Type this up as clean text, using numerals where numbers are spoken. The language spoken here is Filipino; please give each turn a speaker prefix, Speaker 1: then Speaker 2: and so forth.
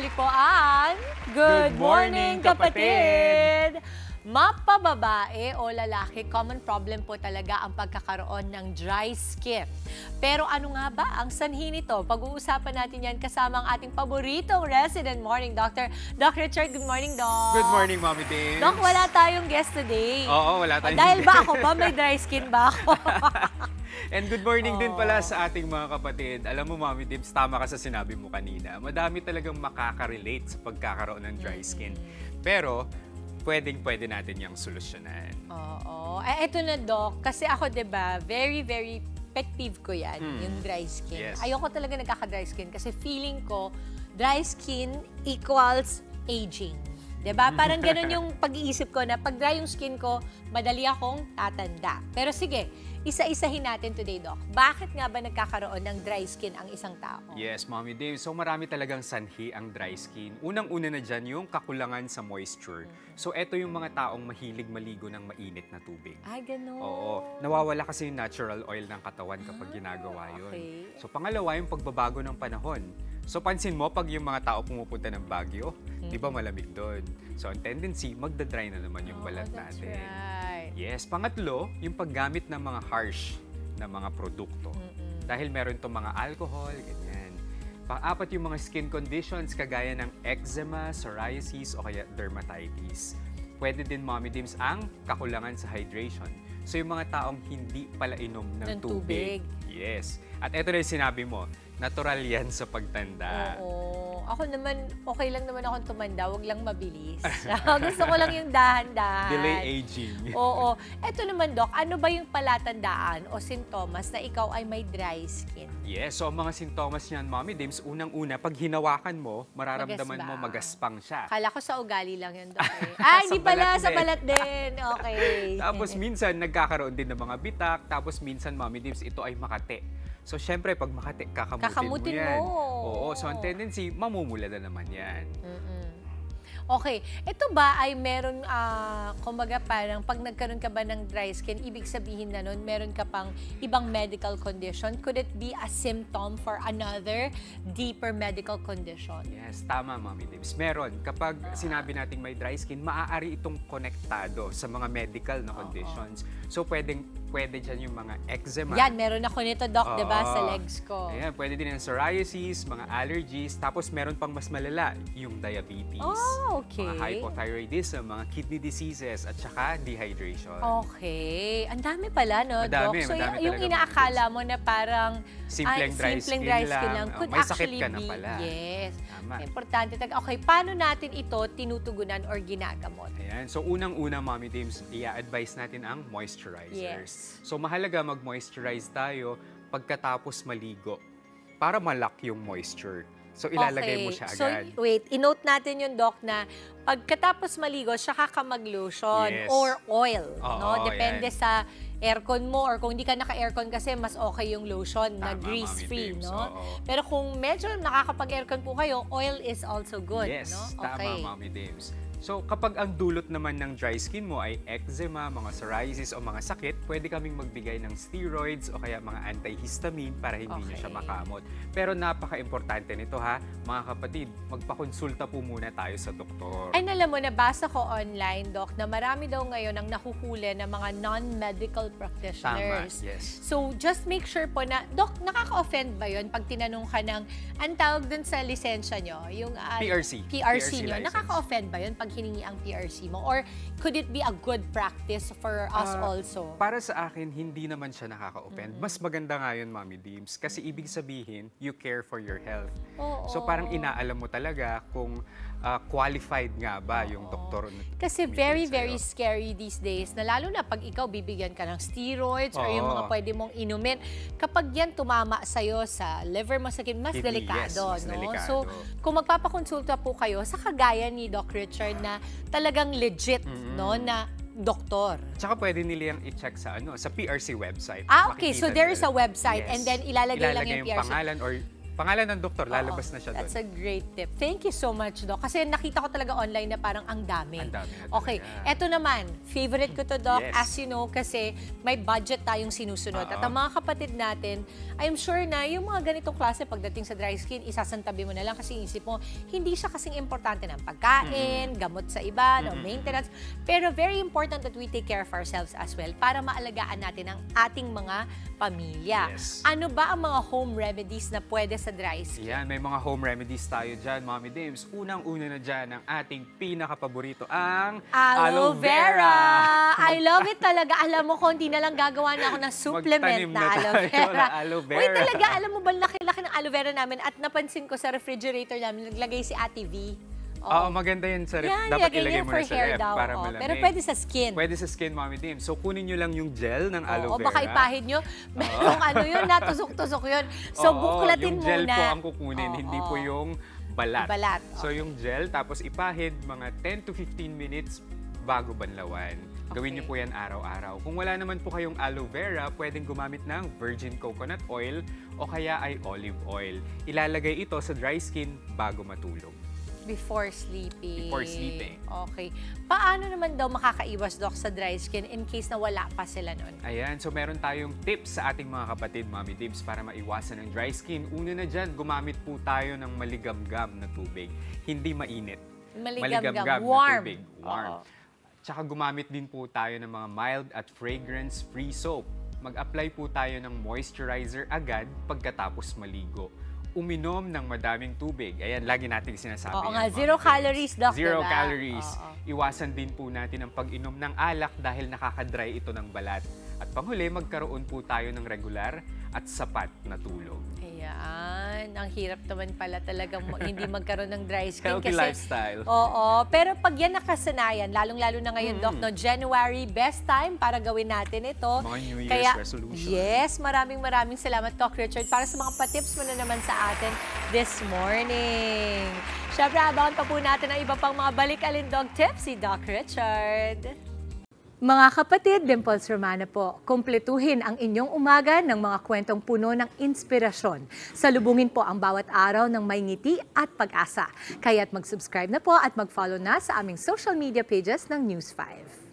Speaker 1: nagbabalik po ang Good Morning Kapatid! Mapababae o lalaki, common problem po talaga ang pagkakaroon ng dry skin. Pero ano nga ba ang sanhi nito? Pag-uusapan natin yan kasama ang ating paboritong resident morning doctor, Dr. Richard. Good morning, Doc.
Speaker 2: Good morning, Mommy Dave.
Speaker 1: Doc, wala tayong guest today.
Speaker 2: Oo, wala tayong
Speaker 1: Dahil ba ako ba? May dry skin ba ako?
Speaker 2: And good morning din pala sa ating mga kapatid. Alam mo, Mommy Dibs, tama ka sa sinabi mo kanina. Madami talagang makaka-relate sa pagkakaroon ng dry skin. Pero, pwede natin yung solusyonan.
Speaker 1: Oo. Eto na, Doc. Kasi ako, diba, very pet peeve ko yan, yung dry skin.
Speaker 2: Yes.
Speaker 1: Ayoko talaga nagkaka-dry skin kasi feeling ko, dry skin equals aging. Diba? Parang ganun yung pag-iisip ko na pag dry yung skin ko, madali akong tatanda. Pero sige, isa-isahin natin today, Doc. Bakit nga ba nagkakaroon ng dry skin ang isang tao?
Speaker 2: Yes, Mommy Dave. So marami talagang sanhi ang dry skin. Unang-una na dyan yung kakulangan sa moisture. So eto yung mga taong mahilig maligo ng mainit na tubig.
Speaker 1: Ay, ganun.
Speaker 2: Oo. Nawawala kasi yung natural oil ng katawan kapag ginagawa yun.
Speaker 1: Okay.
Speaker 2: So pangalawa, yung pagbabago ng panahon. So pansin mo, pag yung mga tao pumupunta ng Baguio, di ba malamig doon? So ang tendency, magda-dry na naman yung balat
Speaker 1: that's
Speaker 2: natin.
Speaker 1: right.
Speaker 2: Yes. Pangatlo, yung paggamit ng mga harsh na mga produkto. Dahil meron itong mga alcohol, ganyan. Pang-apat, yung mga skin conditions kagaya ng eczema, psoriasis, o kaya dermatitis. Pwede din, Mommy Dims, ang kakulangan sa hydration. So yung mga taong hindi pala inom ng tubig. Yes. At ito na yung sinabi mo, natural yan sa pagtanda.
Speaker 1: Oo. Ako naman, okay lang naman akong tumanda, wag lang mabilis. Gusto ko lang yung dahan-dahan.
Speaker 2: Delay aging.
Speaker 1: Oo. Eto naman, Doc, ano ba yung palatandaan o sintomas na ikaw ay may dry skin?
Speaker 2: Yes, so ang mga sintomas niyan, Mommy Dims, unang-una, pag hinawakan mo, mararamdaman mo magaspang siya.
Speaker 1: Kala ko sa ugali lang yun, Doc. Ay, hindi pala, sa balat din. Okay.
Speaker 2: Tapos minsan, nagkakaroon din ng mga bitak. Tapos minsan, Mommy Dims, ito ay makate. So, syempre, pag makate, kakamutin mo yan. Oo, so ang tendency, mamumula na naman yan.
Speaker 1: Okay. Ito ba ay meron, kumbaga parang pag nagkaroon ka ba ng dry skin, ibig sabihin na nun, meron ka pang ibang medical condition? Could it be a symptom for another deeper medical condition?
Speaker 2: Yes, tama, Mommy Dims. Meron. Kapag sinabi nating may dry skin, maaari itong konektado sa mga medical na conditions. So, pwede dyan yung mga eczema.
Speaker 1: Yan, meron ako nito, Doc, diba, sa legs ko.
Speaker 2: Ayan, pwede din ang psoriasis, mga allergies, tapos meron pang mas malala, yung diabetes.
Speaker 1: Oh, okay.
Speaker 2: Mga hypothyroidism, mga kidney diseases, at saka dehydration.
Speaker 1: Okay. Ang dami pala, no,
Speaker 2: Madami,
Speaker 1: Doc? So,
Speaker 2: madami
Speaker 1: yung
Speaker 2: talaga,
Speaker 1: inaakala mo na parang
Speaker 2: simpleng dry skin lang.
Speaker 1: could
Speaker 2: May sakit
Speaker 1: actually
Speaker 2: ka na
Speaker 1: be,
Speaker 2: pala.
Speaker 1: yes.
Speaker 2: Tama.
Speaker 1: Importante talaga. Okay, paano natin ito tinutugunan or ginagamot?
Speaker 2: Ayan. So, unang-una, Mommy Dims, i-advise natin ang moisturizers.
Speaker 1: Yes.
Speaker 2: So, mahalaga mag-moisturize tayo pagkatapos maligo para malak yung moisture. So, ilalagay mo siya agad.
Speaker 1: So, wait, inote natin yung, Doc, na pagkatapos maligo, saka ka mag-lotion
Speaker 2: Yes.
Speaker 1: or oil.
Speaker 2: Oo,
Speaker 1: No? Depende
Speaker 2: yan.
Speaker 1: sa aircon mo or kung hindi ka naka-aircon kasi mas okay yung lotion na
Speaker 2: Tama,
Speaker 1: grease-free,
Speaker 2: Mommy Dims,
Speaker 1: no?
Speaker 2: oo.
Speaker 1: Pero kung medyo nakakapag-aircon po kayo, oil is also good,
Speaker 2: Yes,
Speaker 1: no?
Speaker 2: tama,
Speaker 1: Okay.
Speaker 2: Mommy Dims. So, kapag ang dulot naman ng dry skin mo ay eczema, mga psoriasis o mga sakit, pwede kaming magbigay ng steroids o kaya mga antihistamine para hindi nyo siya
Speaker 1: Okay.
Speaker 2: makamot. Pero napaka-importante nito ha, mga kapatid, magpakonsulta po muna tayo sa doktor.
Speaker 1: Ay, alam mo, nabasa ko online, Doc, na marami daw ngayon ang nahuhuli ng mga non-medical practitioners.
Speaker 2: Tama, yes.
Speaker 1: So, just make sure po na, Doc, nakaka-offend ba yun pag tinanong ka ng, ang tawag dun sa lisensya nyo, yung
Speaker 2: PRC.
Speaker 1: PRC nyo,
Speaker 2: license.
Speaker 1: nakaka-offend ba yun pag hiningi ang PRC mo? Or could it be a good practice for us also?
Speaker 2: Para sa akin, hindi naman siya nakaka-offend. Mas maganda nga yun, Mommy Dims, kasi ibig sabihin, you care for your health.
Speaker 1: Oo.
Speaker 2: So parang inaalam mo talaga kung qualified nga ba yung doktor.
Speaker 1: Kasi
Speaker 2: tumitingin
Speaker 1: very
Speaker 2: sa'yo.
Speaker 1: scary these days, na lalo na pag ikaw bibigyan ka ng steroids or yung
Speaker 2: Oo.
Speaker 1: mga pwede mong inumin, kapag yan tumama sa'yo sa liver mo, sa kidney, mas
Speaker 2: Kidney,
Speaker 1: delikado.
Speaker 2: yes, mas
Speaker 1: No?
Speaker 2: delikado.
Speaker 1: So, kung magpapakonsulta po kayo, sa kagaya ni Doc Richard na talagang legit, no, na doktor.
Speaker 2: Tsaka pwede nila yung i-check sa PRC website.
Speaker 1: Okay. So,
Speaker 2: Makikita
Speaker 1: there is
Speaker 2: nila.
Speaker 1: a website
Speaker 2: Yes.
Speaker 1: and then ilalagay lang yung
Speaker 2: yung
Speaker 1: PRC.
Speaker 2: pangalan or Pangalan ng doktor,
Speaker 1: Oo,
Speaker 2: lalabas na siya doon.
Speaker 1: That's a great tip. Thank you so much, Doc. Kasi nakita ko talaga online na parang ang dami.
Speaker 2: Ang dami na
Speaker 1: Okay,
Speaker 2: talaga.
Speaker 1: eto naman, favorite ko to, Doc.
Speaker 2: Yes.
Speaker 1: As you know, kasi may budget tayong sinusunod. At ang mga kapatid natin, I'm sure na yung mga ganitong klase pagdating sa dry skin, isasantabi mo na lang kasi isip mo, hindi siya kasing importante ng pagkain, gamot sa iba, no, maintenance. Pero very important that we take care of ourselves as well para maalagaan natin ang ating mga pamilya.
Speaker 2: Yes.
Speaker 1: Ano ba ang mga home remedies na pwede sa dry skin?
Speaker 2: Yan, may mga home remedies tayo dyan, Mommy Dims. Unang-una na dyan, ang ating pinaka-paborito, ang
Speaker 1: Aloe vera! I love it talaga. Alam mo, kung hindi na lang gagawa na ako ng supplement
Speaker 2: Magtanim
Speaker 1: na
Speaker 2: na
Speaker 1: aloe
Speaker 2: tayo
Speaker 1: vera.
Speaker 2: ng aloe vera.
Speaker 1: Uy, talaga, alam mo ba, laki-laki ng aloe vera namin at napansin ko sa refrigerator namin, naglagay si Ate V.
Speaker 2: Oo, maganda yan sa ref.
Speaker 1: Yan,
Speaker 2: Dapat
Speaker 1: ilagay
Speaker 2: ilagay
Speaker 1: niya
Speaker 2: mo
Speaker 1: for
Speaker 2: na sa
Speaker 1: hair
Speaker 2: ref
Speaker 1: daw.
Speaker 2: para
Speaker 1: Oo.
Speaker 2: malamig.
Speaker 1: Pero pwede sa skin.
Speaker 2: Pwede sa skin, Mommy Dims. So, kunin nyo lang yung gel ng aloe
Speaker 1: Oo,
Speaker 2: vera.
Speaker 1: baka ipahid nyo. Merong ano yun, natusok-tusok yun. So,
Speaker 2: Oo,
Speaker 1: buklatin
Speaker 2: yung gel
Speaker 1: muna.
Speaker 2: po ang kukunin, hindi po yung balat.
Speaker 1: Balat,
Speaker 2: So, yung gel, tapos ipahid mga 10 to 15 minutes bago banlawan. Gawin niyo po yan araw-araw. Kung wala naman po kayong aloe vera, pwedeng gumamit ng virgin coconut oil o kaya ay olive oil. Ilalagay ito sa dry skin bago matulog.
Speaker 1: Before sleeping.
Speaker 2: Before sleeping.
Speaker 1: Okay. Paano naman daw makakaiwas, Doc, sa dry skin in case na wala pa sila nun?
Speaker 2: Ayan, so meron tayong tips sa ating mga kapatid, Mommy Dims, para maiwasan ng dry skin. Una na dyan, gumamit po tayo ng maligamgam na tubig. Hindi mainit.
Speaker 1: Maligamgam.
Speaker 2: na
Speaker 1: Warm.
Speaker 2: tubig. Warm.
Speaker 1: Oo.
Speaker 2: Tsaka gumamit din po tayo ng mga mild at fragrance-free soap. Mag-apply po tayo ng moisturizer agad pagkatapos maligo. Uminom ng madaming tubig. Ayan, lagi nating sinasabi.
Speaker 1: Oo
Speaker 2: yan,
Speaker 1: nga,
Speaker 2: Mommy
Speaker 1: zero
Speaker 2: Dims.
Speaker 1: calories, Doc,
Speaker 2: Zero
Speaker 1: diba?
Speaker 2: calories.
Speaker 1: Oo.
Speaker 2: Iwasan din po natin ang pag-inom ng alak dahil nakakadry ito ng balat. At panghuli, magkaroon po tayo ng regular at sapat na tulog.
Speaker 1: Ayan. Ang hirap naman pala talagang hindi magkaroon ng dry skin.
Speaker 2: Healthy lifestyle.
Speaker 1: Oo. Pero pag yan nakasanayan, lalong-lalo na ngayon, Doc, no, January, best time para gawin natin ito.
Speaker 2: Mga New Year's resolution.
Speaker 1: Yes, maraming salamat, Doc Richard, para sa mga patips mo na naman sa atin this morning. Siyempre, abangan pa po natin ang iba pang mga balik-alindog tips si Doc Richard. Mga kapatid, Dimples Romana po, kumpletuhin ang inyong umaga ng mga kwentong puno ng inspirasyon. Salubungin po ang bawat araw ng may ngiti at pag-asa. Kaya't mag-subscribe na po at mag-follow na sa aming social media pages ng News 5.